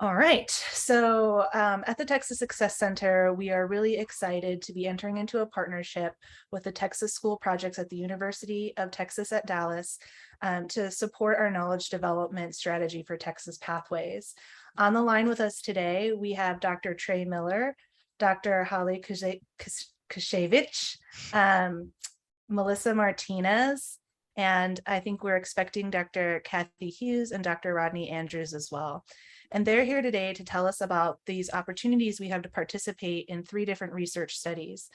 All right. So at the Texas Success Center, we are really excited to be entering into a partnership with the Texas School Projects at the University of Texas at Dallas to support our knowledge development strategy for Texas Pathways. On the line with us today, we have Dr. Trey Miller, Dr. Holly Kushevich, Melissa Martinez, and I think we're expecting Dr. Kathy Hughes and Dr. Rodney Andrews as well. And they're here today to tell us about these opportunities we have to participate in 3 different research studies.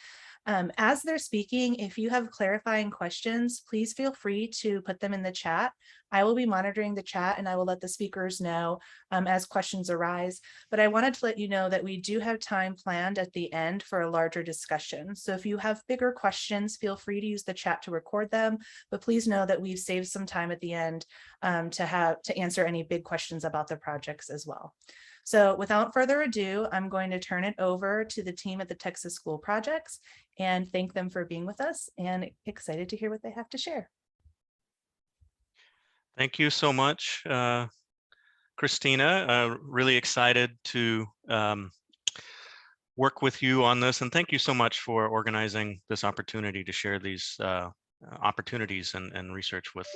As they're speaking, if you have clarifying questions, please feel free to put them in the chat. I will be monitoring the chat and I will let the speakers know as questions arise. But I wanted to let you know that we do have time planned at the end for a larger discussion. So if you have bigger questions, feel free to use the chat to record them. But please know that we've saved some time at the end to answer any big questions about the projects as well. So without further ado, I'm going to turn it over to the team at the Texas School Projects and thank them for being with us and excited to hear what they have to share. Thank you so much, Christina. Really excited to work with you on this, and thank you so much for organizing this opportunity to share these opportunities and research with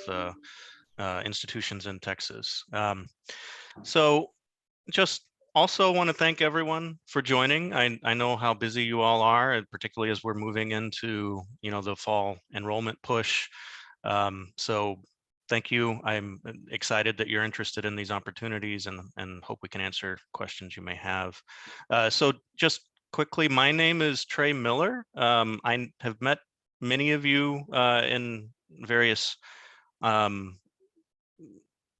institutions in Texas. So just also want to thank everyone for joining. I know how busy you all are, and particularly as we're moving into the fall enrollment push. So thank you. I'm excited that you're interested in these opportunities and hope we can answer questions you may have. So just quickly, my name is Trey Miller. I have met many of you in various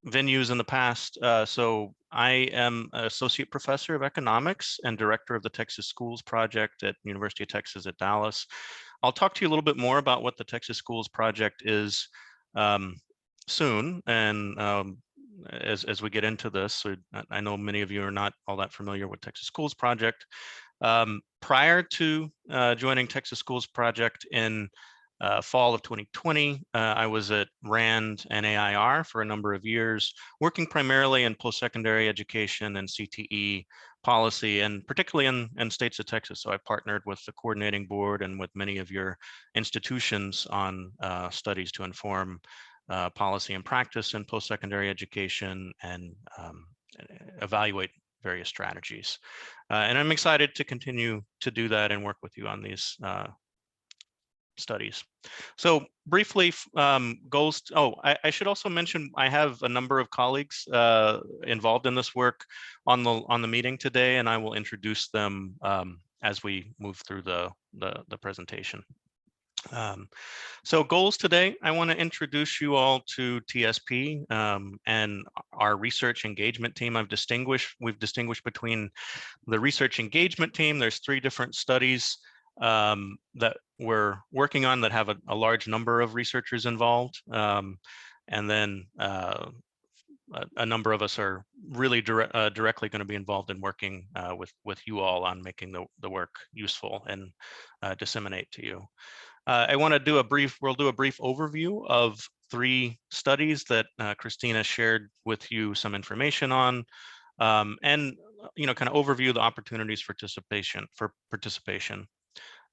venues in the past. So I am an associate professor of economics and director of the Texas Schools Project at University of Texas at Dallas. I'll talk to you a little bit more about what the Texas Schools Project is soon, and as we get into this. So I know many of you are not all that familiar with Texas Schools Project. Prior to joining Texas Schools Project in fall of 2020, I was at RAND and AIR for a number of years, working primarily in post-secondary education and CTE policy, and particularly in states of Texas. So I partnered with the coordinating board and with many of your institutions on studies to inform policy and practice in post-secondary education and evaluate various strategies. And I'm excited to continue to do that and work with you on these studies. So briefly, goals. I should also mention I have a number of colleagues involved in this work on the meeting today, and I will introduce them as we move through the presentation. So goals today, I want to introduce you all to TSP and our research engagement team. We've distinguished between the research engagement team. There's 3 different studies that we're working on that have a large number of researchers involved. And then a number of us are really directly going to be involved in working with you all on making the work useful and disseminate to you. We'll do a brief overview of 3 studies that Christina shared with you some information on, and kind of overview the opportunities for participation.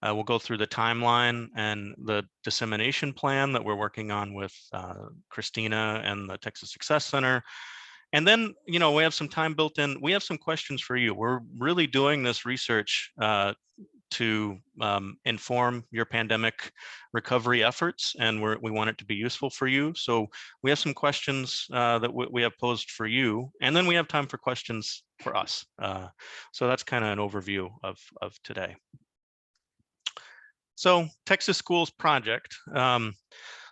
We'll go through the timeline and the dissemination plan that we're working on with Christina and the Texas Success Center. And then, we have some time built in. We have some questions for you. We're really doing this research to inform your pandemic recovery efforts, and we want it to be useful for you. So we have some questions that we have posed for you, and then we have time for questions for us. So that's kind of an overview of today. So Texas Schools Project.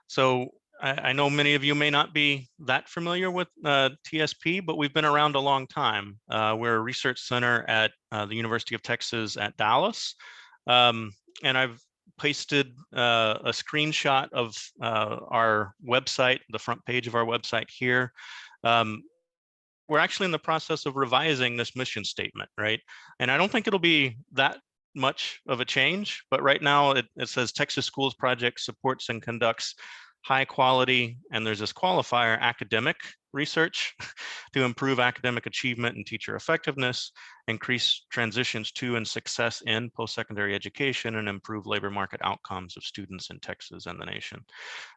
So I know many of you may not be that familiar with TSP, but we've been around a long time. We're a research center at the University of Texas at Dallas. And I've pasted a screenshot of our website, the front page of our website here. We're actually in the process of revising this mission statement, right? And I don't think it'll be that much of a change, but right now it says Texas Schools Project supports and conducts high quality, and there's this qualifier, academic research to improve academic achievement and teacher effectiveness, increase transitions to and success in post-secondary education, and improve labor market outcomes of students in Texas and the nation.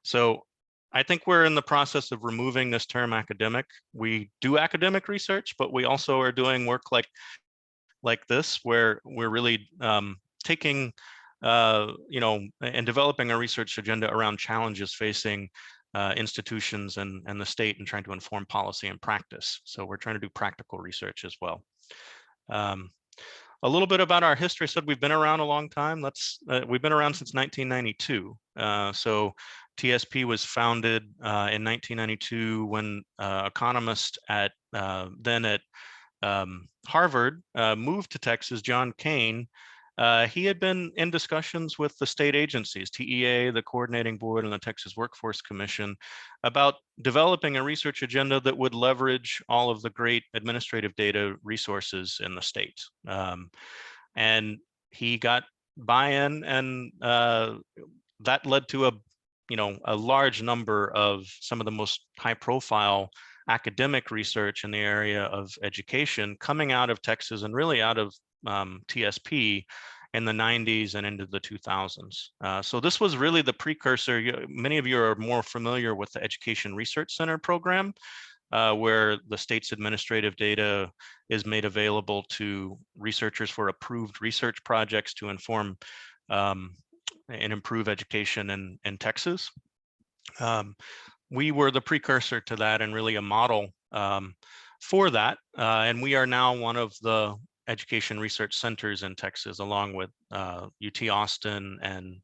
So I think we're in the process of removing this term academic. We do academic research, but we also are doing work like this, where we're really taking, and developing a research agenda around challenges facing institutions and the state, and trying to inform policy and practice. So we're trying to do practical research as well. A little bit about our history. So we've been around a long time. We've been around since 1992. So TSP was founded in 1992 when economist at Harvard moved to Texas, John Kane. He had been in discussions with the state agencies, TEA, the Coordinating Board, and the Texas Workforce Commission, about developing a research agenda that would leverage all of the great administrative data resources in the state. And he got buy-in, and that led to a large number of some of the most high-profile academic research in the area of education coming out of Texas and really out of TSP in the 90s and into the 2000s. So this was really the precursor. Many of you are more familiar with the Education Research Center program, where the state's administrative data is made available to researchers for approved research projects to inform and improve education in Texas. We were the precursor to that and really a model for that. And we are now one of the education research centers in Texas, along with UT Austin and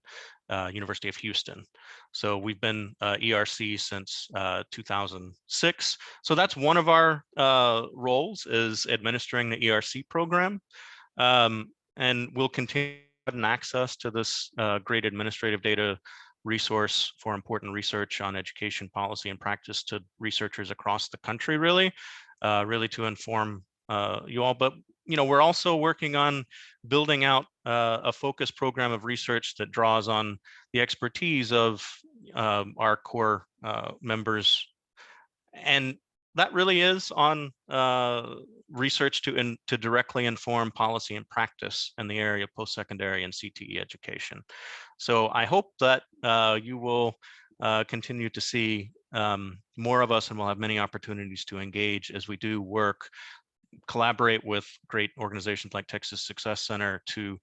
University of Houston. So we've been ERC since 2006. So that's one of our roles, is administering the ERC program. And we'll continue to have access to this great administrative data resource for important research on education policy and practice to researchers across the country, really to inform you all. But we're also working on building out a focused program of research that draws on the expertise of our core members, and that really is on research to directly inform policy and practice in the area of post-secondary and CTE education. So I hope that you will continue to see more of us, and we'll have many opportunities to engage as we do work, collaborate with great organizations like Texas Success Center to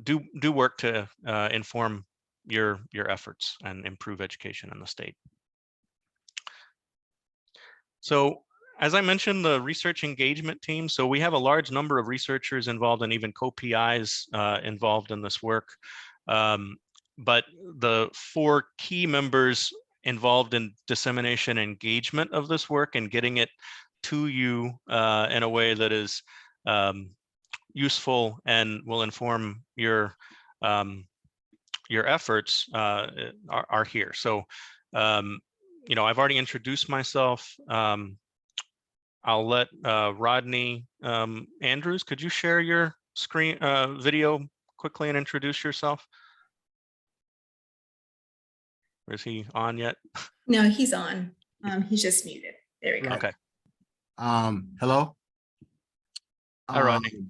do work to inform your efforts and improve education in the state. So as I mentioned, the research engagement team, so we have a large number of researchers involved and even co-PIs involved in this work. But the 4 key members involved in dissemination and engagement of this work and getting it to you in a way that is useful and will inform your efforts are here. So I've already introduced myself. I'll let Rodney Andrews, could you share your screen video quickly and introduce yourself? Or is he on yet? No, he's on. He's just muted. There we go. Okay. Hello. Hi, Rodney.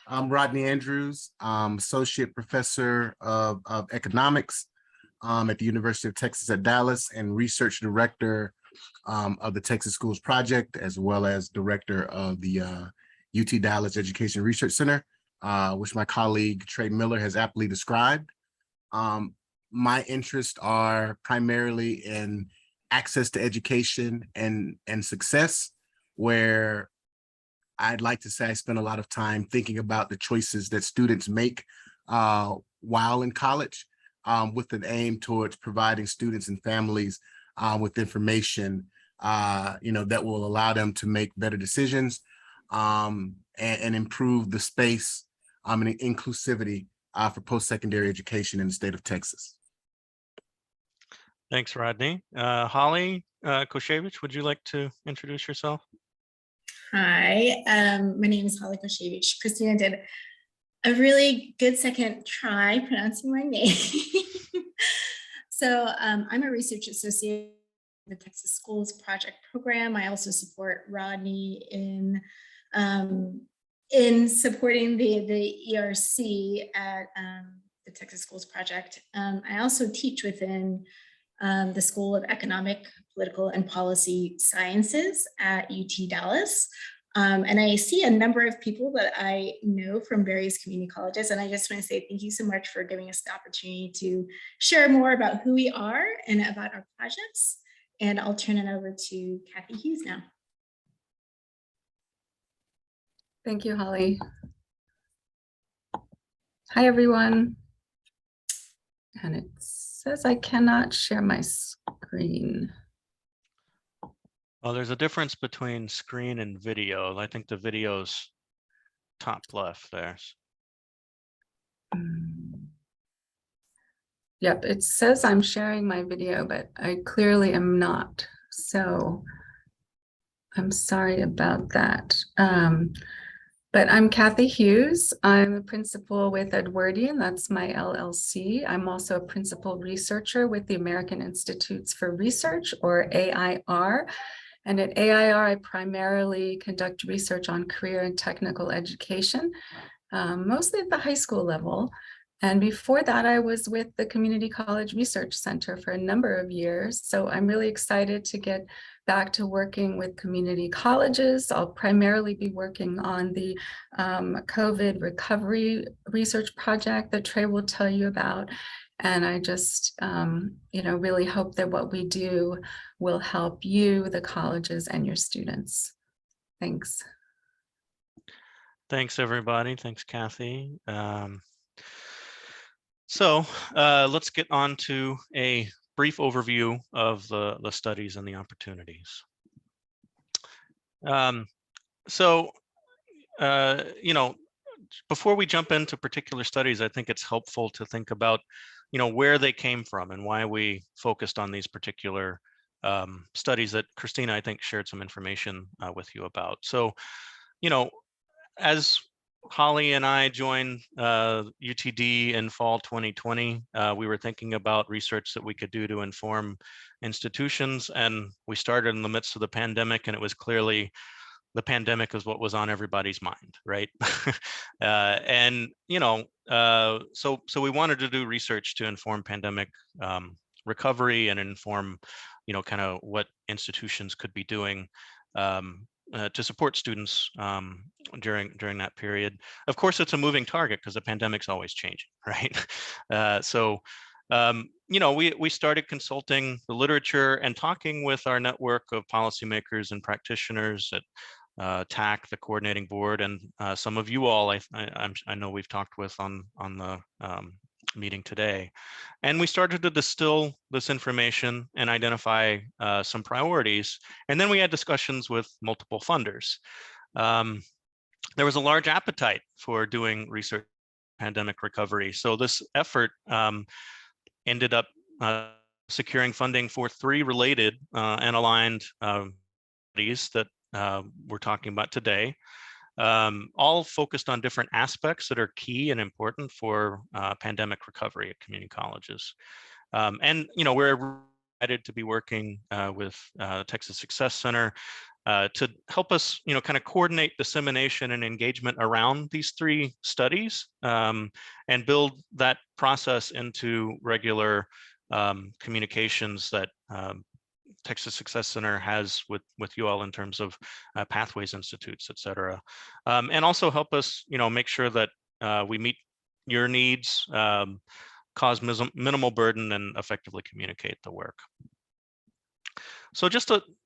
I'm Rodney Andrews, Associate Professor of Economics at the University of Texas at Dallas, and Research Director of the Texas Schools Project, as well as Director of the UT Dallas Education Research Center, which my colleague Trey Miller has aptly described. My interests are primarily in access to education and success, where I'd like to say I spend a lot of time thinking about the choices that students make while in college, with an aim towards providing students and families with information that will allow them to make better decisions and improve the space and inclusivity for post-secondary education in the state of Texas. Thanks, Rodney. Holly Koshevich, would you like to introduce yourself? Hi, my name is Holly Koshevich. Christina did a really good second try pronouncing my name. So I'm a research associate in the Texas Schools Project Program. I also support Rodney in supporting the ERC at the Texas Schools Project. I also teach within the School of Economic, Political, and Policy Sciences at UT Dallas. And I see a number of people that I know from various community colleges. And I just want to say thank you so much for giving us the opportunity to share more about who we are and about our projects. And I'll turn it over to Kathy Hughes now. Thank you, Holly. Hi, everyone. And it says I cannot share my screen. Well, there's a difference between screen and video. I think the video's top left there. Yep, it says I'm sharing my video, but I clearly am not. So I'm sorry about that. But I'm Kathy Hughes. I'm a principal with Edwardian, that's my LLC. I'm also a principal researcher with the American Institutes for Research, or AIR. And at AIR, I primarily conduct research on career and technical education, mostly at the high school level. And before that, I was with the Community College Research Center for a number of years. So I'm really excited to get back to working with community colleges. I'll primarily be working on the COVID recovery research project that Trey will tell you about. And I just, really hope that what we do will help you, the colleges, and your students. Thanks. Thanks, everybody. Thanks, Kathy. So let's get on to a brief overview of the studies and the opportunities. Before we jump into particular studies, I think it's helpful to think about where they came from and why we focused on these particular studies that Christina, I think, shared some information with you about. So, as Holly and I joined UTD in fall 2020, we were thinking about research that we could do to inform institutions, and we started in the midst of the pandemic, and it was clearly the pandemic is what was on everybody's mind, right? So we wanted to do research to inform pandemic recovery and inform, kind of what institutions could be doing to support students during that period. Of course, it's a moving target because the pandemic's always changing, right? We started consulting the literature and talking with our network of policymakers and practitioners at TAC, the coordinating board, and some of you all I know we've talked with on the meeting today. And we started to distill this information and identify some priorities. And then we had discussions with multiple funders. There was a large appetite for doing research pandemic recovery. So this effort ended up securing funding for 3 related and aligned studies that we're talking about today, all focused on different aspects that are key and important for pandemic recovery at community colleges. We're excited to be working with Texas Success Center to help us, kind of coordinate dissemination and engagement around these 3 studies and build that process into regular communications that Texas Success Center has with you all in terms of Pathways Institutes, et cetera. And also help us, make sure that we meet your needs, cause minimal burden, and effectively communicate the work. So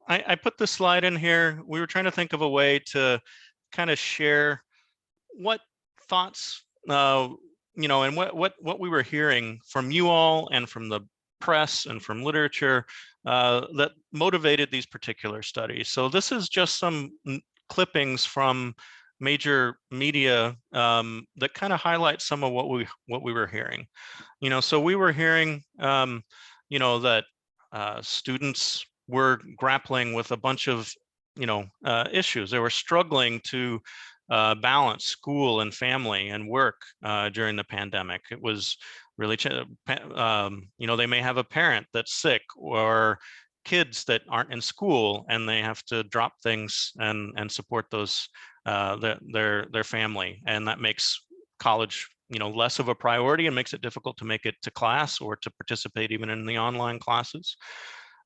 I put this slide in here. We were trying to think of a way to kind of share what thoughts, and what we were hearing from you all and from the press and from literature that motivated these particular studies. So this is just some clippings from major media that kind of highlight some of what we were hearing. So we were hearing, that students were grappling with a bunch of, issues. They were struggling to balance school and family and work during the pandemic. It was really, they may have a parent that's sick or kids that aren't in school and they have to drop things and support those their family, and that makes college less of a priority and makes it difficult to make it to class or to participate even in the online classes.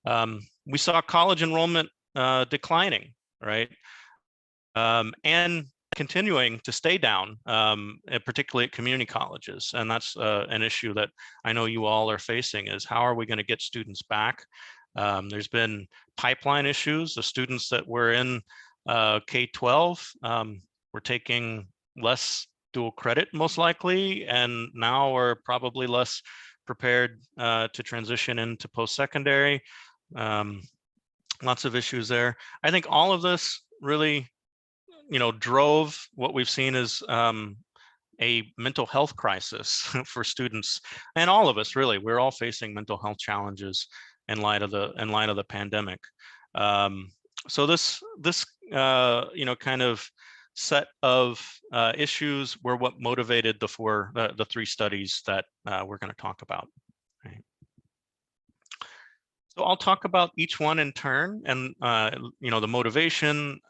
We saw college enrollment declining, right? And continuing to stay down, particularly at community colleges. And that's an issue that I know you all are facing, is how are we going to get students back? There's been pipeline issues. The students that were in K-12 were taking less dual credit most likely, and now are probably less prepared to transition into post-secondary. Lots of issues there. I think all of this really drove what we've seen as a mental health crisis for students, and all of us really. We're all facing mental health challenges in light of the pandemic. So this kind of set of issues were what motivated the three studies that we're going to talk about. Right. So I'll talk about each one in turn, and the motivation,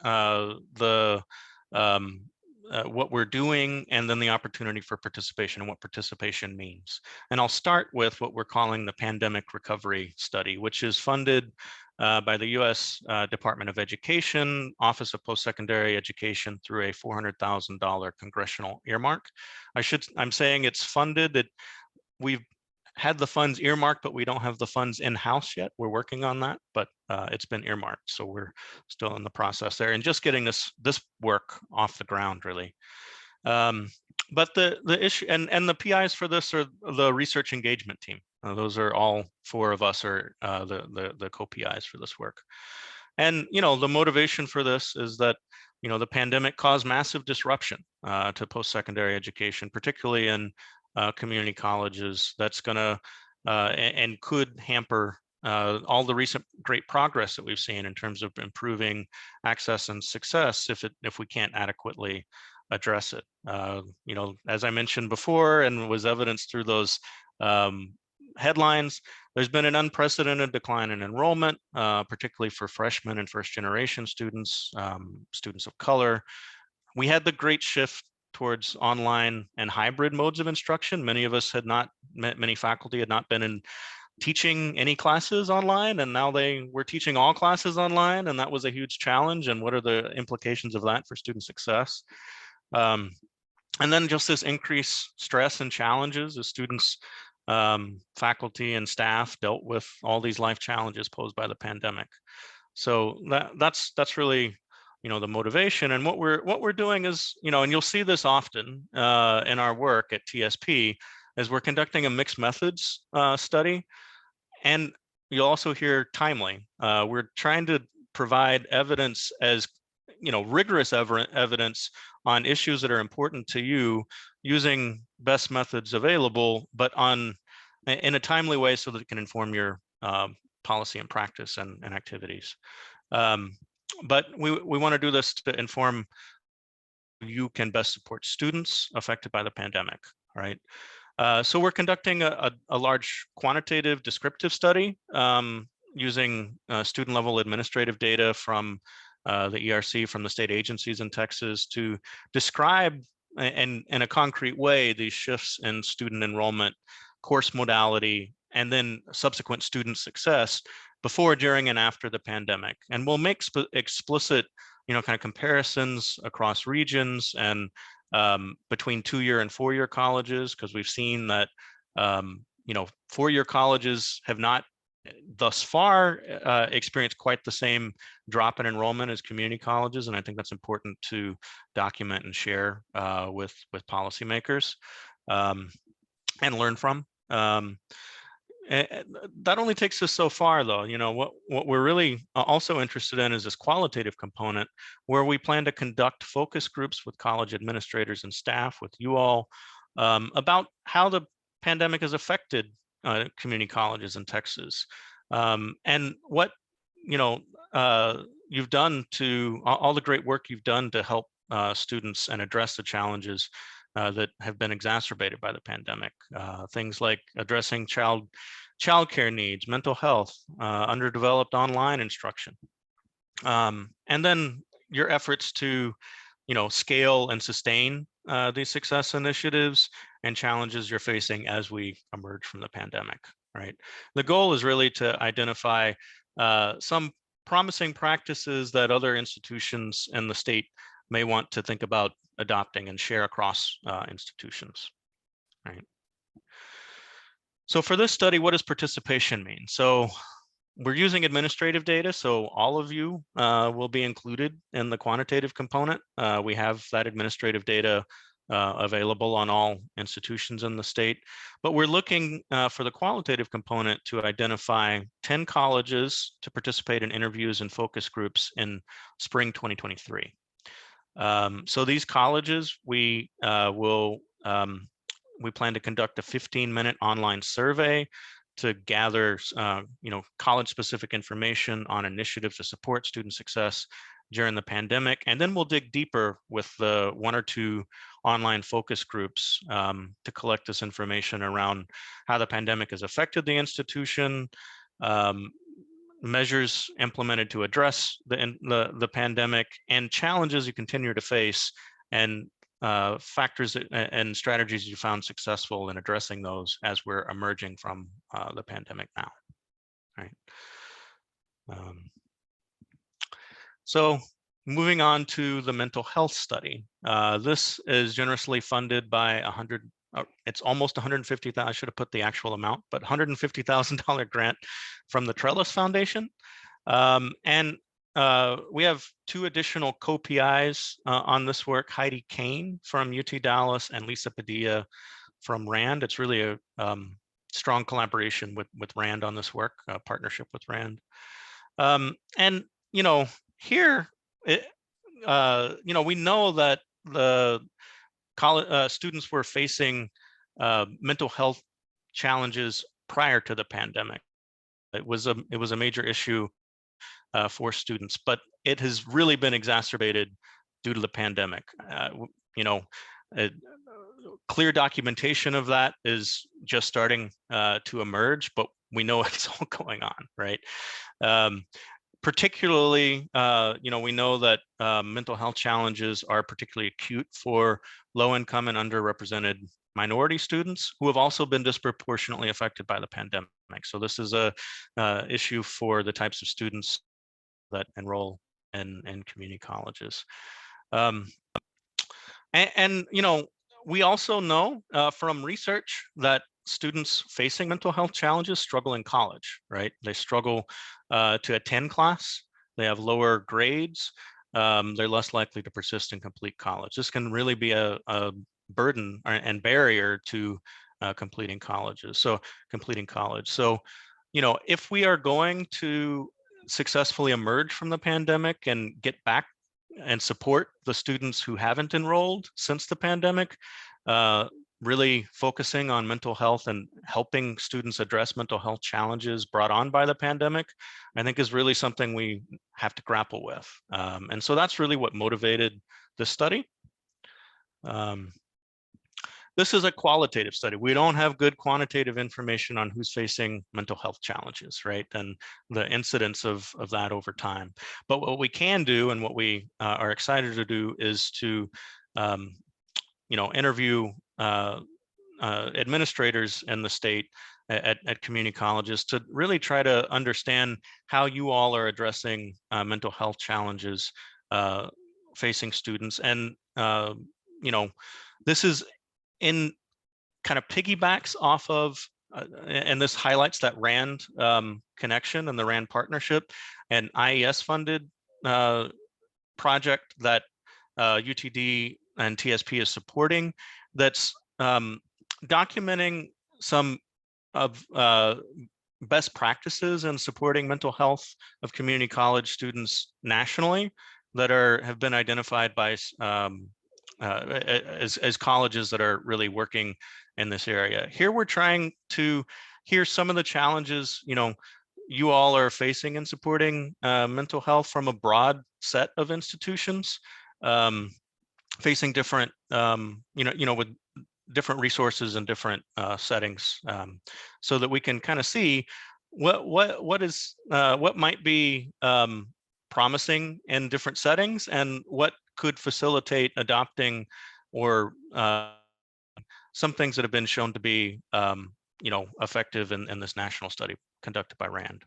what we're doing, and then the opportunity for participation and what participation means. And I'll start with what we're calling the Pandemic Recovery Study, which is funded by the U.S. Department of Education, Office of Post-Secondary Education, through a $400,000 congressional earmark. I'm saying it's funded. We've had the funds earmarked, but we don't have the funds in-house yet. We're working on that, but it's been earmarked, so we're still in the process there and just getting this work off the ground, really. But the issue and the PIs for this are the research engagement team. Those are all four of us are the co-PIs for this work. And the motivation for this is that the pandemic caused massive disruption to post-secondary education, particularly in community colleges. That's going to and could hamper all the recent great progress that we've seen in terms of improving access and success if we can't adequately address it. As I mentioned before, and was evidenced through those headlines, there's been an unprecedented decline in enrollment, particularly for freshmen and first-generation students, students of color. We had the great shift towards online and hybrid modes of instruction. Many faculty had not been teaching any classes online, and now they were teaching all classes online, and that was a huge challenge. And what are the implications of that for student success? And then just this increased stress and challenges as students, faculty, and staff dealt with all these life challenges posed by the pandemic. So that's really the motivation. And what we're doing is, and you'll see this often in our work at TSP, is we're conducting a mixed methods study. And you'll also hear timely. We're trying to provide evidence, as rigorous evidence on issues that are important to you, using best methods available, but in a timely way so that it can inform your policy and practice and activities. But we want to do this to inform how you can best support students affected by the pandemic, right? So we're conducting a large quantitative descriptive study using student level administrative data from the ERC, from the state agencies in Texas, to describe in a concrete way these shifts in student enrollment, course modality, and then subsequent student success before, during, and after the pandemic. And we'll make explicit, kind of comparisons across regions and between 2-year and 4-year colleges, because we've seen that 4-year colleges have not thus far experienced quite the same drop in enrollment as community colleges, and I think that's important to document and share with policymakers and learn from. That only takes us so far, though. What we're really also interested in is this qualitative component, where we plan to conduct focus groups with college administrators and staff, with you all, about how the pandemic has affected community colleges in Texas, and what you've done to all the great work you've done to help students and address the challenges that have been exacerbated by the pandemic. Things like addressing childcare needs, mental health, underdeveloped online instruction. And then your efforts to, scale and sustain these success initiatives and challenges you're facing as we emerge from the pandemic, right? The goal is really to identify some promising practices that other institutions in the state may want to think about adopting and share across institutions, right? So for this study, what does participation mean? So we're using administrative data, so all of you will be included in the quantitative component. We have that administrative data available on all institutions in the state, but we're looking for the qualitative component to identify 10 colleges to participate in interviews and focus groups in spring 2023. So these colleges, we plan to conduct a 15-minute online survey to gather, college-specific information on initiatives to support student success during the pandemic. And then we'll dig deeper with the 1 or 2 online focus groups to collect this information around how the pandemic has affected the institution, measures implemented to address the pandemic, and challenges you continue to face, and factors and strategies you found successful in addressing those as we're emerging from the pandemic now, right? So moving on to the mental health study. This is generously funded by it's almost 150,000, I should have put the actual amount, but $150,000 grant from the Trellis Foundation. And we have 2 additional co-PIs on this work, Heidi Kane from UT Dallas and Lisa Padilla from RAND. It's really a strong collaboration with RAND on this work, a partnership with RAND. And, here, we know that the college students were facing mental health challenges prior to the pandemic. It was a major issue for students, but it has really been exacerbated due to the pandemic. Clear documentation of that is just starting to emerge, but we know it's all going on, right? Particularly, we know that mental health challenges are particularly acute for low-income and underrepresented minority students who have also been disproportionately affected by the pandemic. So this is a issue for the types of students that enroll in community colleges. We also know from research that students facing mental health challenges struggle in college, right? They struggle to attend class, they have lower grades, they're less likely to persist and complete college. This can really be a burden and barrier to completing college. So, if we are going to successfully emerge from the pandemic and get back and support the students who haven't enrolled since the pandemic, really focusing on mental health and helping students address mental health challenges brought on by the pandemic, I think is really something we have to grapple with. And so that's really what motivated this study. This is a qualitative study. We don't have good quantitative information on who's facing mental health challenges, right? And the incidence of that over time. But what we can do, and what we are excited to do, is to interview administrators in the state at community colleges to really try to understand how you all are addressing mental health challenges facing students. And this is in kind of piggybacks off of, and this highlights that RAND connection and the RAND partnership, and IES funded project that UTD and TSP is supporting, that's documenting some of best practices in supporting mental health of community college students nationally that have been identified by as colleges that are really working in this area. Here we're trying to hear some of the challenges you all are facing in supporting mental health from a broad set of institutions. facing different, with different resources and different settings, so that we can kind of see what might be promising in different settings and what could facilitate adopting or some things that have been shown to be effective in this national study conducted by RAND.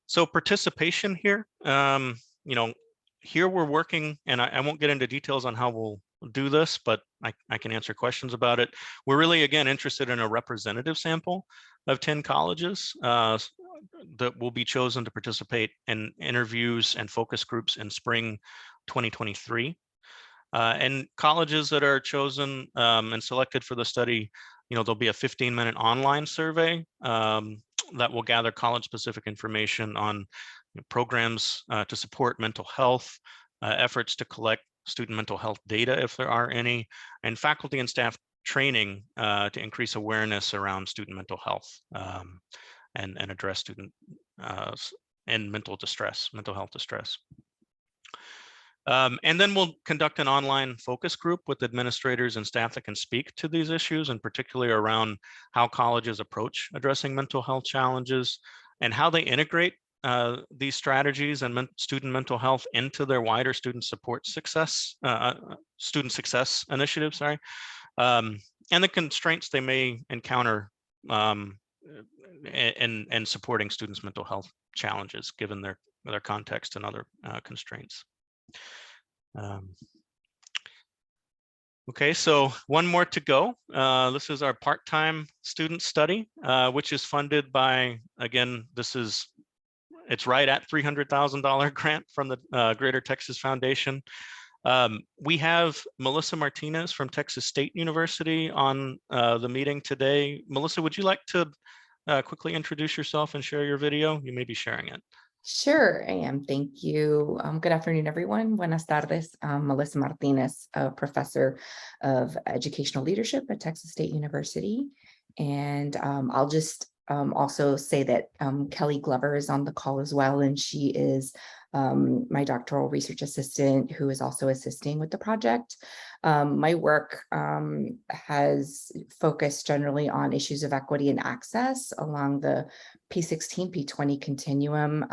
So participation here, here we're working, and I won't get into details on how we'll do this, but I can answer questions about it. We're really, again, interested in a representative sample of 10 colleges that will be chosen to participate in interviews and focus groups in spring 2023. And colleges that are chosen and selected for the study, there'll be a 15-minute online survey that will gather college-specific information on programs to support mental health, efforts to collect student mental health data if there are any, and faculty and staff training to increase awareness around student mental health and address student and mental health distress. And then we'll conduct an online focus group with administrators and staff that can speak to these issues, and particularly around how colleges approach addressing mental health challenges and how they integrate these strategies and student mental health into their wider student success initiatives, and the constraints they may encounter in supporting students' mental health challenges, given their context and other constraints. Okay, so one more to go. This is our part-time student study, which is funded by, again, it's right at $300,000 grant from the Greater Texas Foundation. We have Melissa Martinez from Texas State University on the meeting today. Melissa, would you like to quickly introduce yourself and share your video? You may be sharing it. Sure, I am. Thank you. Good afternoon, everyone. Buenas tardes. I'm Melissa Martinez, a professor of educational leadership at Texas State University. And I'll just also say that Kelly Glover is on the call as well, and she is my doctoral research assistant who is also assisting with the project. My work has focused generally on issues of equity and access along the P16, P20 continuum,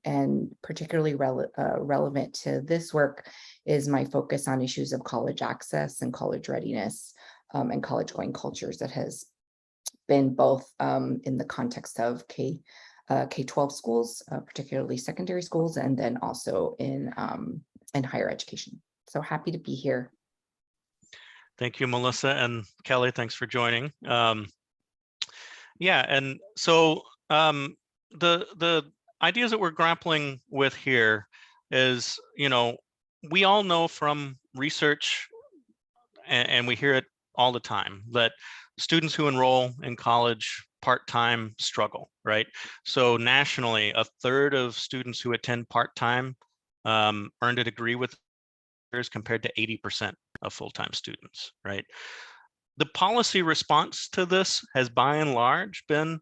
and particularly relevant to this work is my focus on issues of college access and college readiness and college going cultures that has been both in the context of K-12 schools, particularly secondary schools, and then also in higher education. So happy to be here. Thank you, Melissa, and Kelly, thanks for joining. Yeah, and so the ideas that we're grappling with here is, we all know from research, and we hear it all the time, that students who enroll in college part-time struggle, right? So nationally, a third of students who attend part-time earned a degree with years compared to 80% of full-time students, right? The policy response to this has by and large been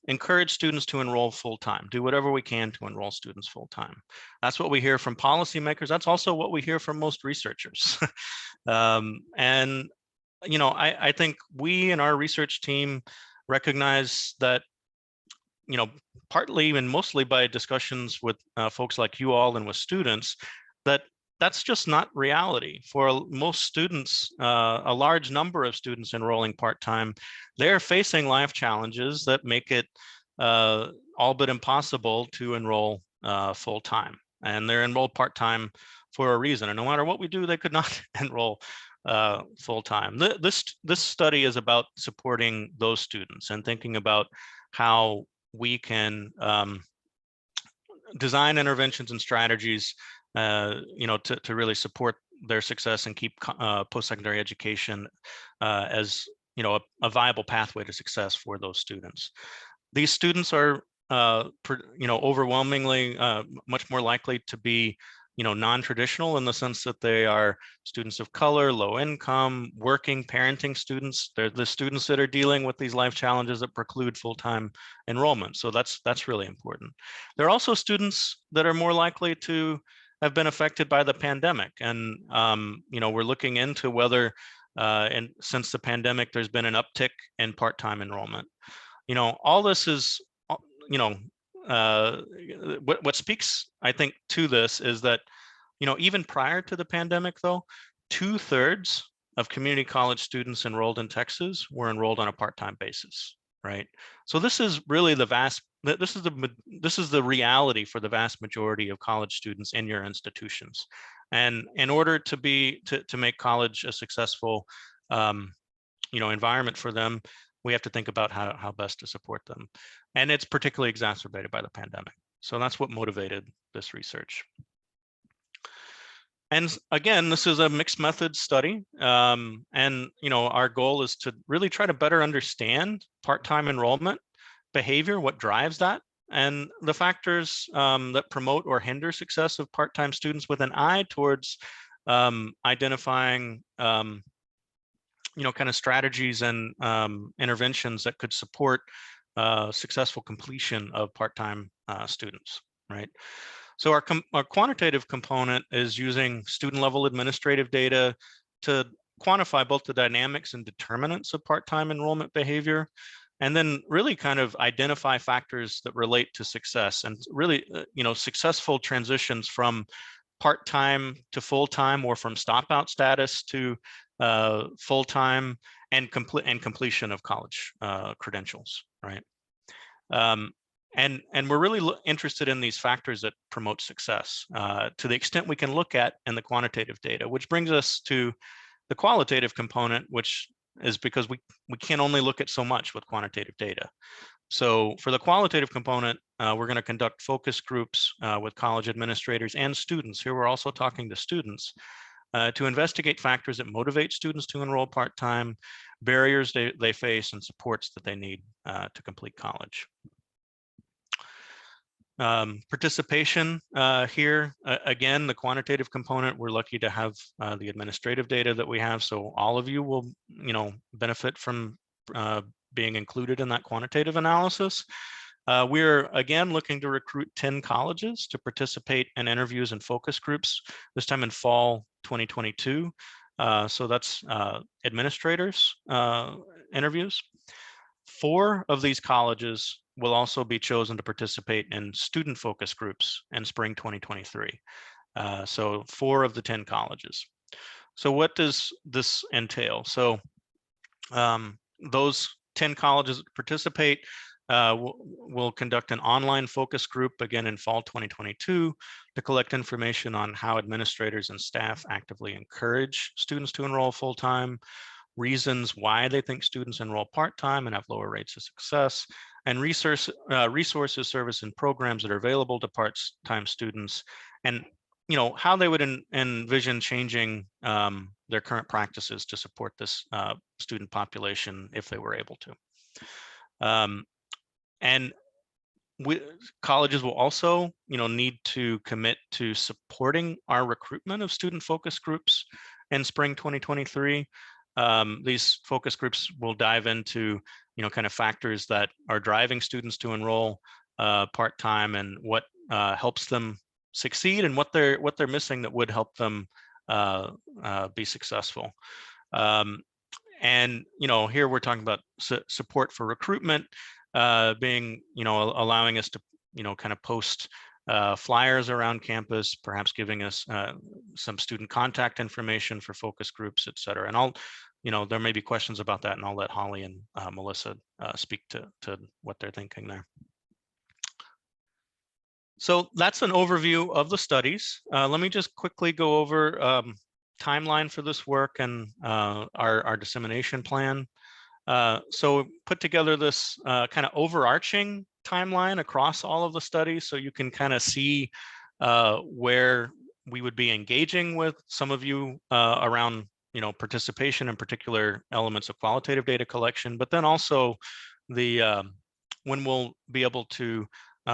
encourage students to enroll full-time, do whatever we can to enroll students full-time. That's what we hear from policymakers. That's also what we hear from most researchers. And, I think we and our research team recognize that, partly and mostly by discussions with folks like you all and with students, that's just not reality. For most students, a large number of students enrolling part-time, they're facing life challenges that make it all but impossible to enroll full-time. And they're enrolled part-time for a reason. And no matter what we do, they could not enroll full-time. This study is about supporting those students and thinking about how we can design interventions and strategies to really support their success and keep post-secondary education as a viable pathway to success for those students. These students are overwhelmingly much more likely to be non-traditional in the sense that they are students of color, low income, working, parenting students. They're the students that are dealing with these life challenges that preclude full-time enrollment. So that's really important. There are also students that are more likely to have been affected by the pandemic. And, you know, we're looking into whether, and since the pandemic, there's been an uptick in part-time enrollment. You know, all this is, you know, what speaks, I think, to this is that, you know, even prior to the pandemic, though, 2/3 of community college students enrolled in Texas were enrolled on a part-time basis, right? So this is really this is the reality for the vast majority of college students in your institutions. And in order to make college a successful, you know, environment for them, we have to think about how best to support them. And it's particularly exacerbated by the pandemic. So that's what motivated this research. And again, this is a mixed method study. And, you know, our goal is to really try to better understand part-time enrollment behavior, what drives that, and the factors that promote or hinder success of part-time students, with an eye towards identifying, you know, kind of strategies and interventions that could support successful completion of part-time students, right? So our quantitative component is using student level administrative data to quantify both the dynamics and determinants of part-time enrollment behavior, and then really kind of identify factors that relate to success and really, you know, successful transitions from part-time to full-time, or from stop-out status to full-time, and completion of college credentials, right? And we're really interested in these factors that promote success to the extent we can look at in the quantitative data, which brings us to the qualitative component, which is because we can only look at so much with quantitative data. So for the qualitative component, we're going to conduct focus groups with college administrators and students. Here we're also talking to students to investigate factors that motivate students to enroll part-time, barriers they face, and supports that they need to complete college. Participation here, again, the quantitative component, we're lucky to have the administrative data that we have. So all of you will, you know, benefit from being included in that quantitative analysis. We're again looking to recruit 10 colleges to participate in interviews and focus groups, this time in fall 2022. So that's administrators interviews. 4 of these colleges will also be chosen to participate in student focus groups in spring 2023. So 4 of the 10 colleges. So what does this entail? So those 10 colleges that participate will conduct an online focus group again in fall 2022 to collect information on how administrators and staff actively encourage students to enroll full-time, reasons why they think students enroll part-time and have lower rates of success, and resources, service, and programs that are available to part-time students, and, you know, how they would envision changing their current practices to support this student population if they were able to. And colleges will also, you know, need to commit to supporting our recruitment of student focus groups in spring 2023. These focus groups will dive into, you know, kind of factors that are driving students to enroll part-time, and what helps them succeed, and what they're missing that would help them be successful. And, you know, here we're talking about support for recruitment, being, you know, allowing us to, you know, kind of post flyers around campus, perhaps giving us some student contact information for focus groups, et cetera. And I'll, you know, there may be questions about that, and I'll let Holly and Melissa speak to what they're thinking there. So that's an overview of the studies. Let me just quickly go over timeline for this work and our dissemination plan. So put together this kind of overarching timeline across all of the studies, so you can kind of see where we would be engaging with some of you around, you know, participation in particular elements of qualitative data collection, but then also the when we'll be able to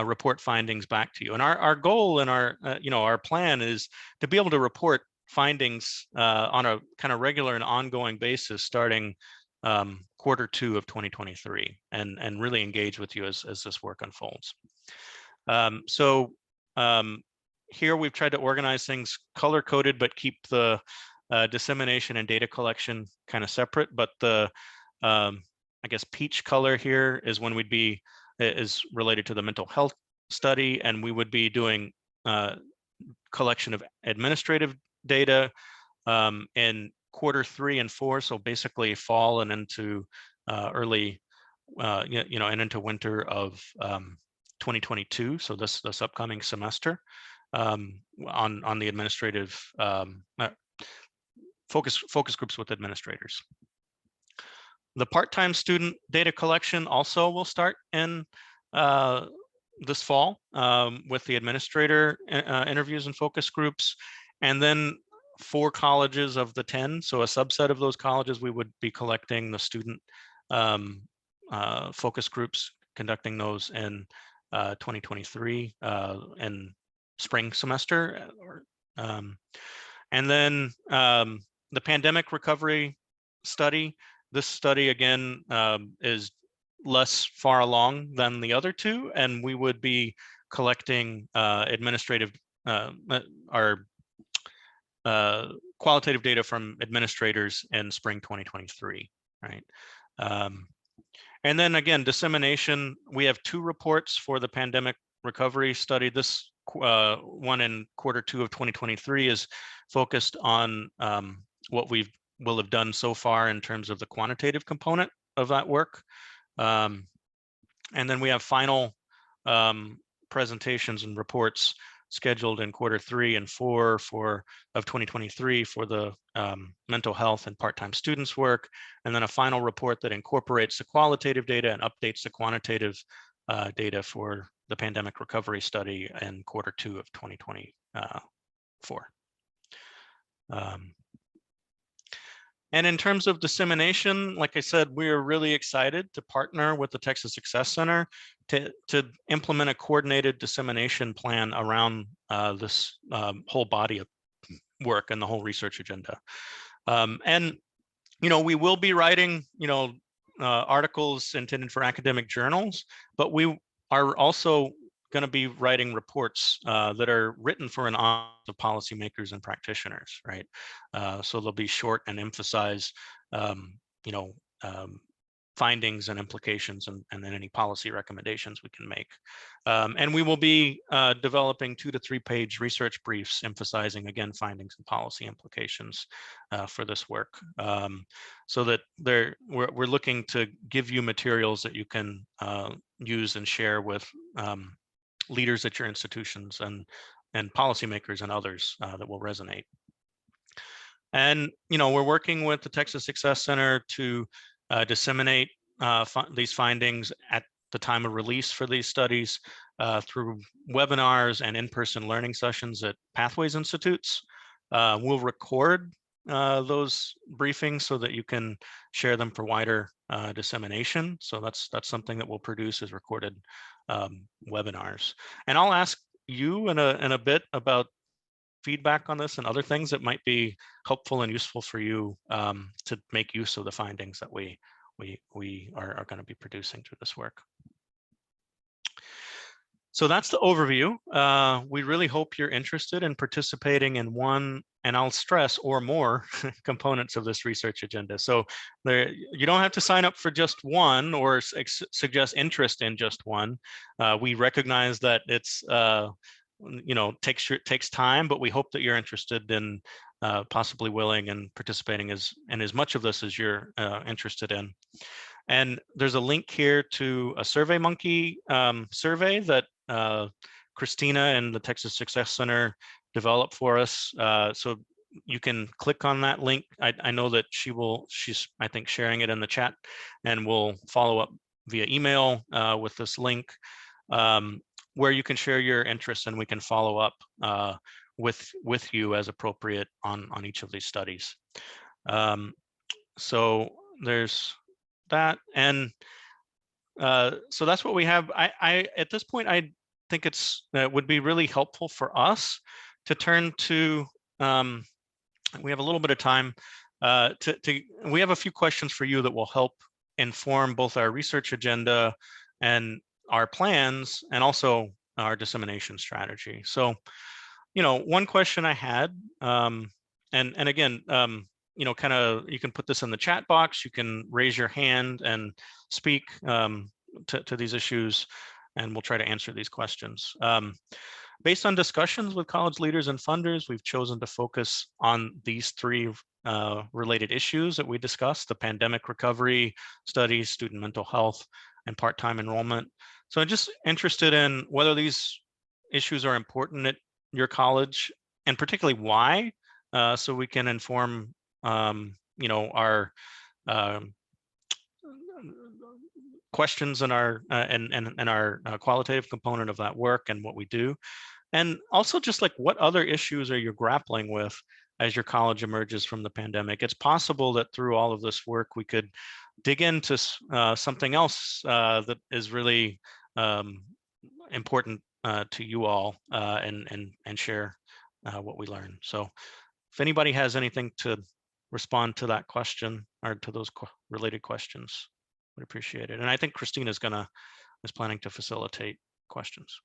report findings back to you. And our goal and our you know, our plan is to be able to report findings on a kind of regular and ongoing basis starting Q2 of 2023, and really engage with you as this work unfolds. here we've tried to organize things color coded, but keep the dissemination and data collection kind of separate. But the, I guess, peach color here is when we'd be, is related to the mental health study, and we would be doing collection of administrative data in Q3 and 4, so basically fall and into early, and into winter of 2022. So this upcoming semester on the administrative focus groups with administrators. The part-time student data collection also will start in this fall with the administrator interviews and focus groups, and then 4 colleges of the 10, so a subset of those colleges, we would be collecting the student focus groups, conducting those in 2023 in spring semester. And then the pandemic recovery study, this study again is less far along than the other 2, and we would be collecting administrative qualitative data from administrators in spring 2023, right? And then again, dissemination, we have 2 reports for the pandemic recovery study. This one in Q2 of 2023 is focused on what will have done so far in terms of the quantitative component of that work. And then we have final presentations and reports scheduled in Q3 and 4 of 2023 for the mental health and part-time students work, and then a final report that incorporates the qualitative data and updates the quantitative data for the pandemic recovery study in Q2 of 2024. And in terms of dissemination, like I said, we are really excited to partner with the Texas Success Center to implement a coordinated dissemination plan around this whole body of work and the whole research agenda. And, we will be writing, articles intended for academic journals, but we are also going to be writing reports that are written for an audience of policymakers and practitioners, right? So they'll be short and emphasize, findings and implications and then any policy recommendations we can make. And we will be developing 2 to 3 page research briefs emphasizing, again, findings and policy implications for this work. So that we're looking to give you materials that you can use and share with leaders at your institutions and policymakers and others that will resonate. And, we're working with the Texas Success Center to disseminate these findings at the time of release for these studies through webinars and in-person learning sessions at Pathways Institutes. We'll record those briefings so that you can share them for wider dissemination. So that's something that we'll produce as recorded webinars. And I'll ask you in a bit about feedback on this and other things that might be helpful and useful for you to make use of the findings that we are going to be producing through this work. So that's the overview. We really hope you're interested in participating in one, and I'll stress, or more components of this research agenda. So you don't have to sign up for just one or suggest interest in just one. We recognize that it's takes time, but we hope that you're interested in possibly willing and participating in as much of this as you're interested in. And there's a link here to a SurveyMonkey survey that Christina and the Texas Success Center developed for us. So you can click on that link. I know that she's, I think, sharing it in the chat, and we'll follow up via email with this link where you can share your interests, and we can follow up with you as appropriate on each of these studies. So there's that, and so that's what we have. I at this point, I think it would be really helpful for us to turn to. We have a little bit of time. We have a few questions for you that will help inform both our research agenda and our plans, and also our dissemination strategy. So one question I had, and again, kind of, you can put this in the chat box, you can raise your hand and speak to these issues, and we'll try to answer these questions. Based on discussions with college leaders and funders, we've chosen to focus on these three related issues that we discussed: the pandemic recovery studies, student mental health, and part-time enrollment. So I'm just interested in whether these issues are important at your college, and particularly why, so we can inform our questions and our qualitative component of that work and what we do. And also just like, what other issues are you grappling with as your college emerges from the pandemic? It's possible that through all of this work, we could dig into something else that is really important to you all, and share what we learn. So if anybody has anything to respond to that question or to those related questions, would appreciate it. And I think Christina is planning to facilitate questions.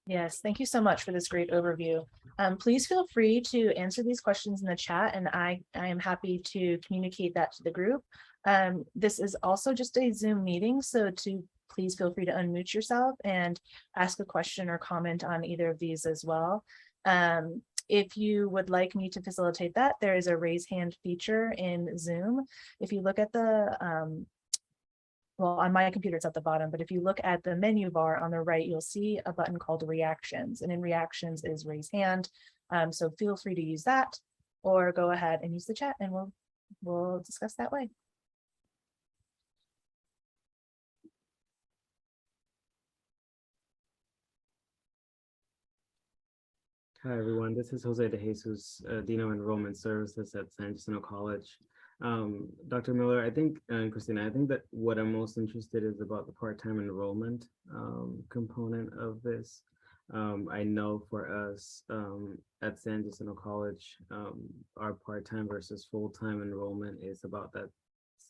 Yes, thank you so much for this great overview. Please feel free to answer these questions in the chat, and I am happy to communicate that to the group. This is also just a Zoom meeting, so please feel free to unmute yourself and ask a question or comment on either of these as well. If you would like me to facilitate that, there is a raise hand feature in Zoom. If you look at the well, on my computer, it's at the bottom, but if you look at the menu bar on the right, you'll see a button called Reactions, and in Reactions is raise hand. So feel free to use that, or go ahead and use the chat, and we'll discuss that way. Hi, everyone. This is Jose De Jesus, Dean of Enrollment Services at San Jacinto College. Dr. Miller, I think, and Christina, I think that what I'm most interested is about the part-time enrollment component of this. I know for us at San Jacinto College, our part-time versus full-time enrollment is about that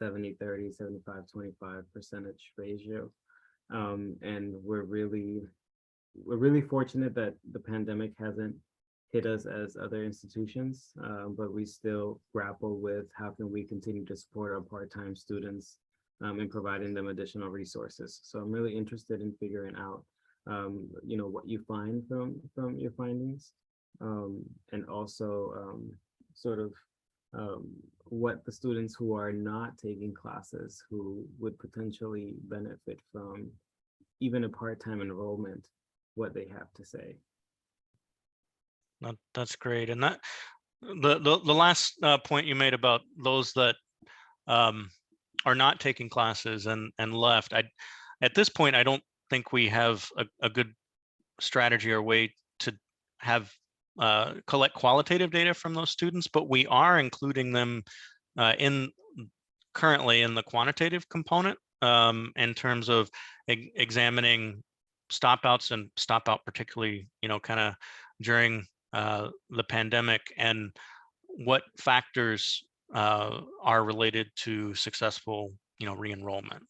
70-30, 75-25% ratio. And we're really fortunate that the pandemic hasn't hit us as other institutions, but we still grapple with how can we continue to support our part-time students in providing them additional resources. So I'm really interested in figuring out, what you find from your findings, and also what the students who are not taking classes who would potentially benefit from even a part-time enrollment, what they have to say. That's great. And that the last point you made about those that are not taking classes and left, at this point, I don't think we have a good strategy or way to have collect qualitative data from those students, but we are including them currently in the quantitative component, in terms of examining stop outs and stop out, particularly, kind of during the pandemic, and what factors are related to successful, re-enrollment.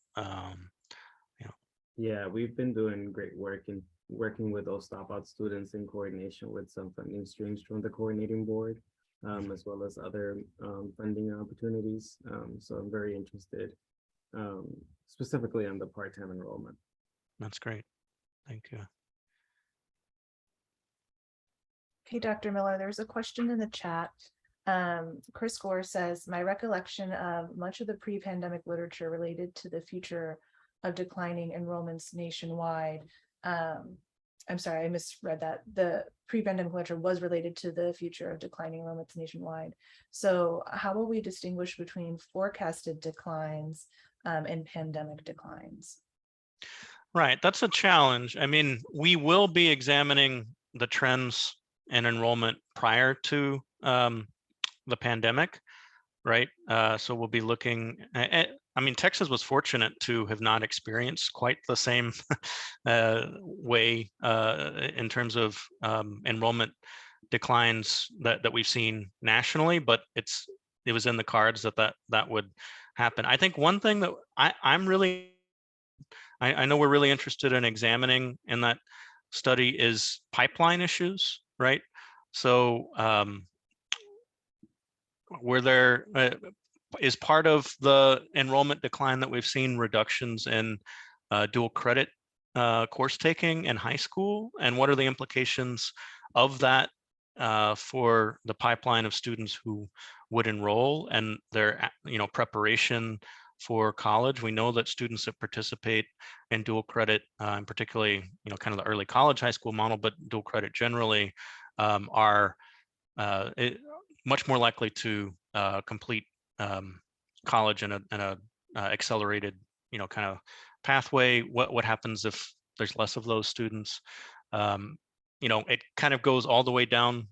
Yeah, we've been doing great work in working with those stop out students in coordination with some funding streams from the coordinating board, as well as other funding opportunities. So I'm very interested specifically on the part-time enrollment. That's great. Thank you. Okay, Dr. Miller, there's a question in the chat. Chris Gore says, my recollection of much of the pre-pandemic literature related to the future of declining enrollments nationwide. I'm sorry, I misread that. The pre-pandemic literature was related to the future of declining enrollments nationwide. So how will we distinguish between forecasted declines and pandemic declines? Right, that's a challenge. I mean, we will be examining the trends in enrollment prior to the pandemic, right? So we'll be looking at, I mean, Texas was fortunate to have not experienced quite the same way in terms of enrollment declines that we've seen nationally, but it was in the cards that would happen. I think one thing that I'm really I know we're really interested in examining in that study is pipeline issues, right? So were there, is part of the enrollment decline that we've seen reductions in dual credit course taking in high school? And what are the implications of that for the pipeline of students who would enroll and their preparation for college? We know that students that participate in dual credit, and particularly kind of the early college high school model, but dual credit generally, are much more likely to complete college in a accelerated kind of pathway. What happens if there's less of those students? It kind of goes all the way down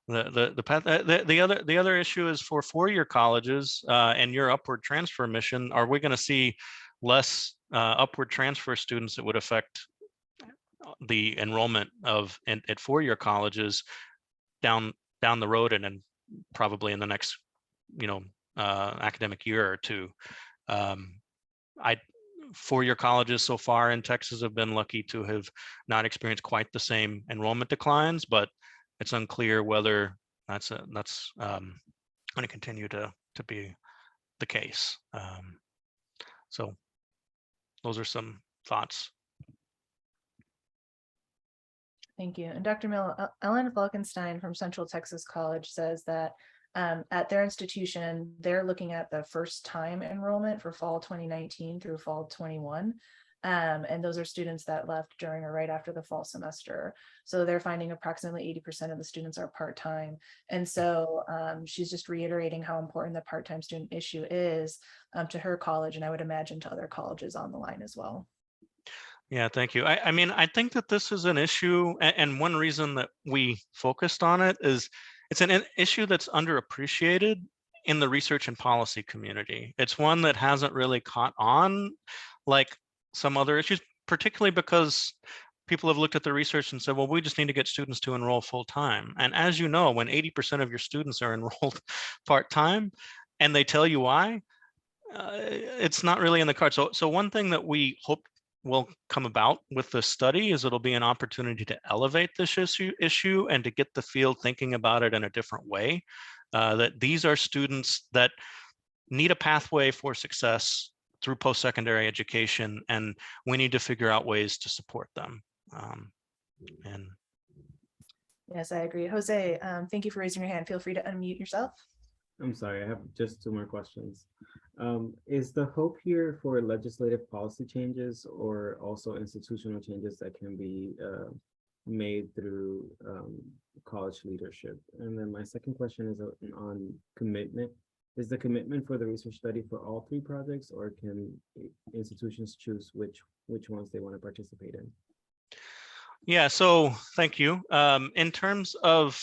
the path. The other issue is for four-year colleges and your upward transfer mission. Are we going to see less upward transfer students that would affect the enrollment at four-year colleges down the road, and then probably in the next academic year or two? Four-year colleges so far in Texas have been lucky to have not experienced quite the same enrollment declines, but it's unclear whether that's going to continue to be the case. So those are some thoughts. Thank you. And Dr. Miller, Ellen Falkenstein from Central Texas College says that at their institution, they're looking at the first time enrollment for fall 2019 through fall 21. And those are students that left during or right after the fall semester. So they're finding approximately 80% of the students are part-time. And so she's just reiterating how important the part-time student issue is to her college, and I would imagine to other colleges on the line as well. Yeah, thank you. I mean, I think that this is an issue, and one reason that we focused on it is it's an issue that's underappreciated in the research and policy community. It's one that hasn't really caught on like some other issues, particularly because people have looked at the research and said, well, we just need to get students to enroll full time. And as you know, when 80% of your students are enrolled part-time and they tell you why, it's not really in the cards. So one thing that we hope will come about with this study is it'll be an opportunity to elevate this issue and to get the field thinking about it in a different way. That these are students that need a pathway for success through post-secondary education, and we need to figure out ways to support them. And yes, I agree. Jose, thank you for raising your hand. Feel free to unmute yourself. I'm sorry, I have just two more questions. Is the hope here for legislative policy changes or also institutional changes that can be made through college leadership? And then my second question is on commitment. Is the commitment for the research study for all three projects, or can institutions choose which ones they want to participate in? yeah, so thank you. In terms of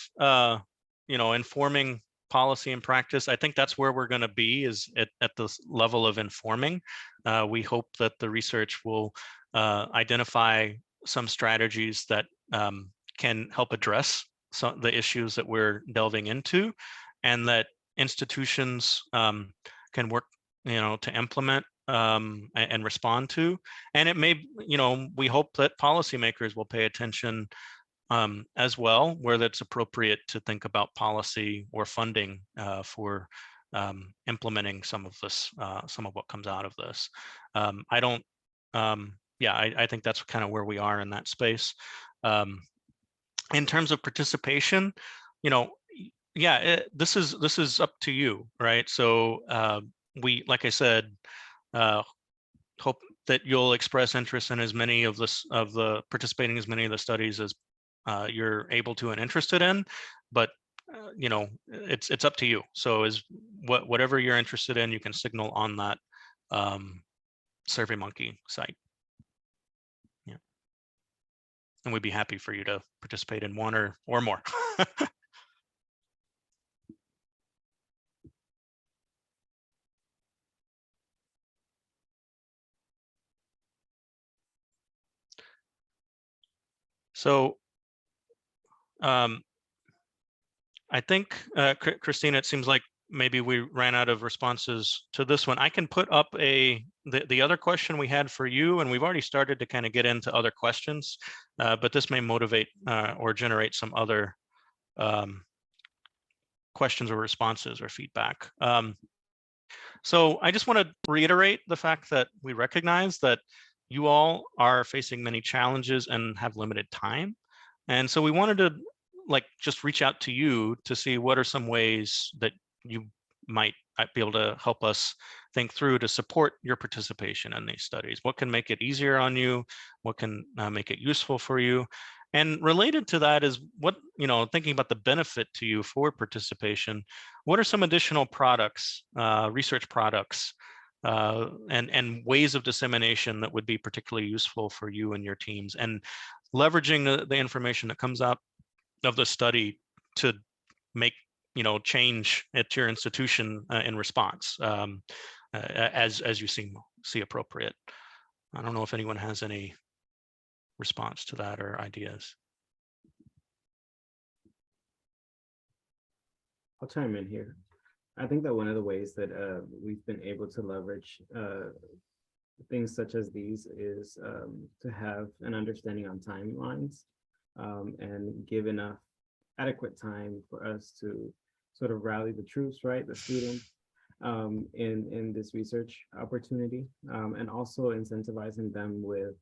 informing policy and practice, I think that's where we're going to be, is at this level of informing. We hope that the research will identify some strategies that can help address some the issues that we're delving into, and that institutions can work to implement and respond to. And it may, we hope that policymakers will pay attention as well, where that's appropriate to think about policy or funding for implementing some of this, some of what comes out of this. I think that's kind of where we are in that space. In terms of participation, this is up to you, right? So we, like I said, hope that you'll express interest in as many of the participating as many of the studies as you're able to and interested in, but it's up to you. So whatever you're interested in, you can signal on that SurveyMonkey site. Yeah, and we'd be happy for you to participate in one or more. So I think, Christina, it seems like maybe we ran out of responses to this one. I can put up the other question we had for you, and we've already started to kind of get into other questions, but this may motivate or generate some other questions or responses or feedback. So I just want to reiterate the fact that we recognize that you all are facing many challenges and have limited time. And so we wanted to just reach out to you to see what are some ways that you might be able to help us think through to support your participation in these studies. What can make it easier on you? What can make it useful for you? And related to that is what, thinking about the benefit to you for participation, what are some additional products, research products, and ways of dissemination that would be particularly useful for you and your teams, and leveraging the information that comes out of the study to make change at your institution in response, as you see appropriate. I don't know if anyone has any response to that or ideas. I'll chime in here. I think that one of the ways that we've been able to leverage things such as these is to have an understanding on timelines and give enough adequate time for us to sort of rally the troops, right, the students in this research opportunity, and also incentivizing them with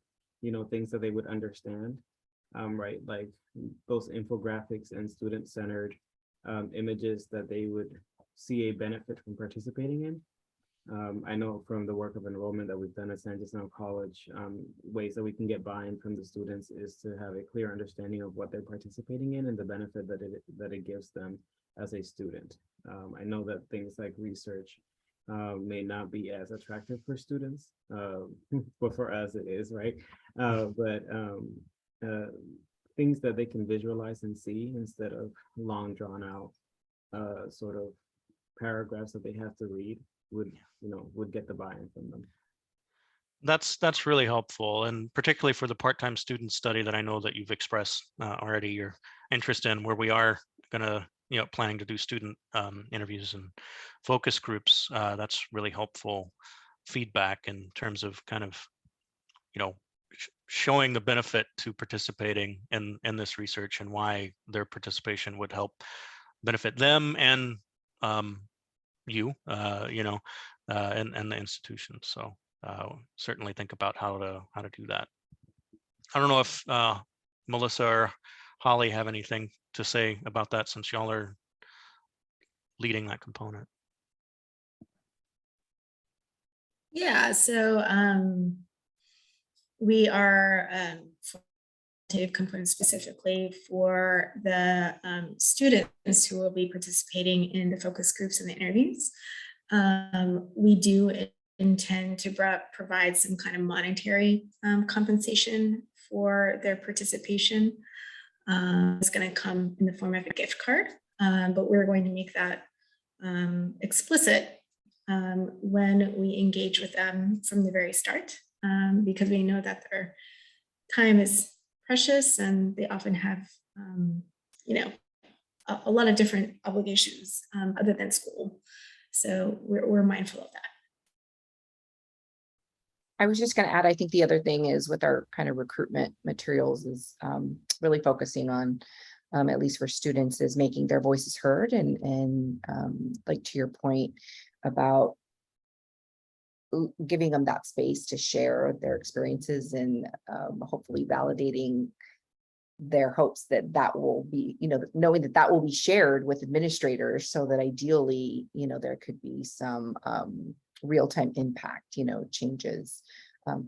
things that they would understand, right, like those infographics and student-centered images that they would see a benefit from participating in. I know from the work of enrollment that we've done at San Jacinto College, ways that we can get buy-in from the students is to have a clear understanding of what they're participating in and the benefit that it gives them as a student. I know that things like research may not be as attractive for students, but for us it is, right? But things that they can visualize and see instead of long drawn out sort of paragraphs that they have to read would get the buy-in from them. That's really helpful, and particularly for the part-time student study that I know that you've expressed already your interest in, where we are gonna planning to do student interviews and focus groups. That's really helpful feedback in terms of kind of showing the benefit to participating in this research and why their participation would help benefit them and you and the institution. So certainly think about how to do that. I don't know if Melissa or Holly have anything to say about that, since y'all are leading that component. Yeah, so we are component specifically for the students who will be participating in the focus groups and the interviews. We do intend to provide some kind of monetary compensation for their participation. It's going to come in the form of a gift card, but we're going to make that explicit when we engage with them from the very start, because we know that their time is precious and they often have, a lot of different obligations other than school. So we're mindful of that. I was just going to add, I think the other thing is with our kind of recruitment materials is really focusing on, at least for students, is making their voices heard and like to your point about giving them that space to share their experiences and hopefully validating their hopes that will be, knowing that will be shared with administrators, so that ideally, there could be some real-time impact, changes,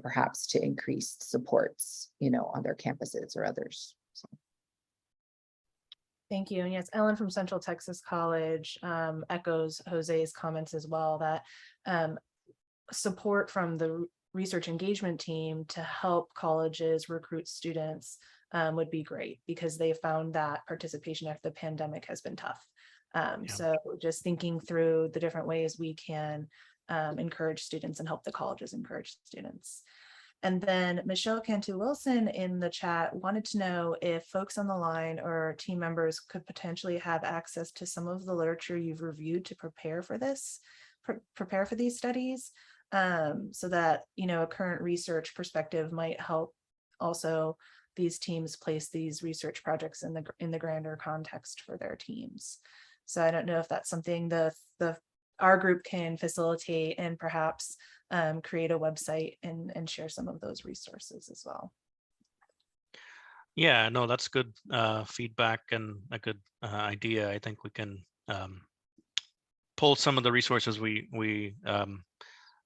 perhaps to increased supports, on their campuses or others. So. Thank you. And yes, Ellen from Central Texas College echoes Jose's comments as well, that support from the research engagement team to help colleges recruit students would be great, because they found that participation after the pandemic has been tough. So just thinking through the different ways we can encourage students and help the colleges encourage students. And then Michelle Cantu Wilson in the chat wanted to know if folks on the line or team members could potentially have access to some of the literature you've reviewed to prepare for this, prepare for these studies, so that, you know, a current research perspective might help also these teams place these research projects in the grander context for their teams. So I don't know if that's something our group can facilitate and perhaps create a website and share some of those resources as well. Yeah, no, that's good feedback and a good idea. I think we can pull some of the resources we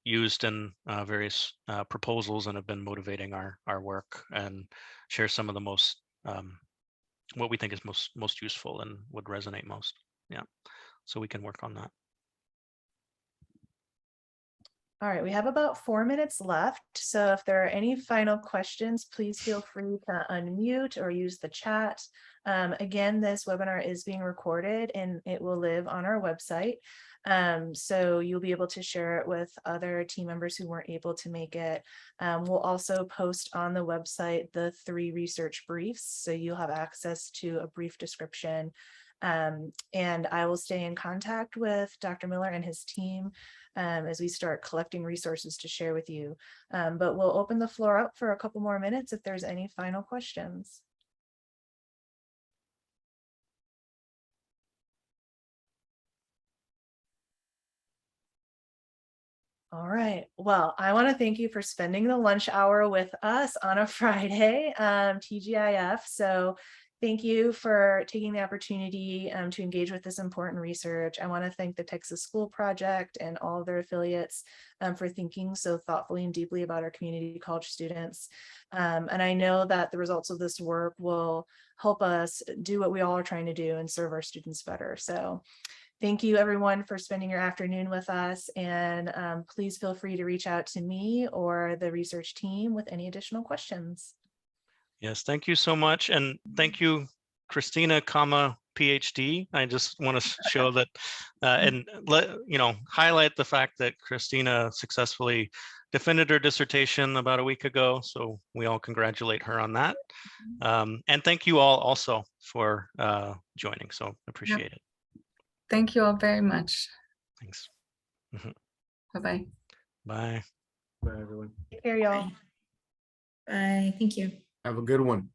used in various proposals and have been motivating our work, and share some of the most what we think is most useful and would resonate most. Yeah, so we can work on that. All right, we have about 4 minutes left. So if there are any final questions, please feel free to unmute or use the chat. Again, this webinar is being recorded and it will live on our website. So you'll be able to share it with other team members who weren't able to make it. We'll also post on the website the 3 research briefs, so you'll have access to a brief description. And I will stay in contact with Dr. Miller and his team as we start collecting resources to share with you. But we'll open the floor up for a couple more minutes if there's any final questions. All right. Well, I want to thank you for spending the lunch hour with us on a Friday, TGIF. So thank you for taking the opportunity to engage with this important research. I want to thank the Texas School Project and all of their affiliates for thinking so thoughtfully and deeply about our community college students. And I know that the results of this work will help us do what we all are trying to do and serve our students better. So thank you everyone for spending your afternoon with us, and please feel free to reach out to me or the research team with any additional questions. Yes, thank you so much. And thank you, Christina, PhD. I just want to show that and highlight the fact that Christina successfully defended her dissertation about a week ago. So we all congratulate her on that. And thank you all also for joining. So appreciate it. Thank you all very much. Thanks. Bye-bye. Bye. Bye, everyone. Take care, y'all. Bye. Thank you. Have a good one.